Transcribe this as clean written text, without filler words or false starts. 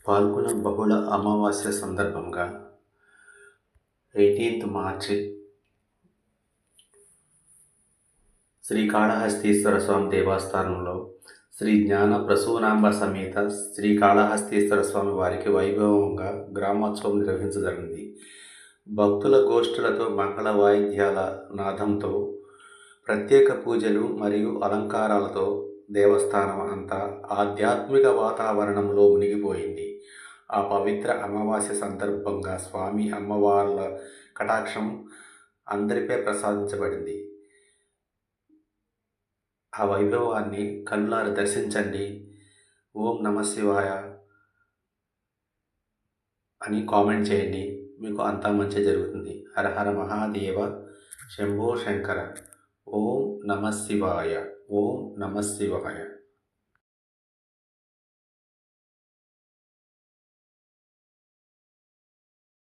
పాల్గొన బహుళ అమావాస్య సందర్భంగా 18th మార్చి శ్రీకాళహస్తీశ్వర స్వామి దేవస్థానంలో శ్రీ జ్ఞాన ప్రసూనాంబ సమేత శ్రీకాళహస్తీశ్వర స్వామి వారికి వైభవంగా గ్రామోత్సవం నిర్వహించజరిగింది. భక్తుల గోష్ఠులతో మంగళ వాయిద్యాల నాదంతో ప్రత్యేక పూజలు మరియు అలంకారాలతో దేవస్థానం అంతా ఆధ్యాత్మిక వాతావరణంలో మునిగిపోయింది. ఆ పవిత్ర అమావాస్య సందర్భంగా స్వామి అమ్మవార్ల కటాక్షం అందరిపై ప్రసాదించబడింది. ఆ వైభవాన్ని కళ్ళారా దర్శించండి. ఓం నమ శివాయ అని కామెంట్ చేయండి. మీకు అంతా మంచి జరుగుతుంది. హర హర మహాదేవ, శంభో శంకర. ఓం నమ శివాయ. ఓం నమ శివాయ.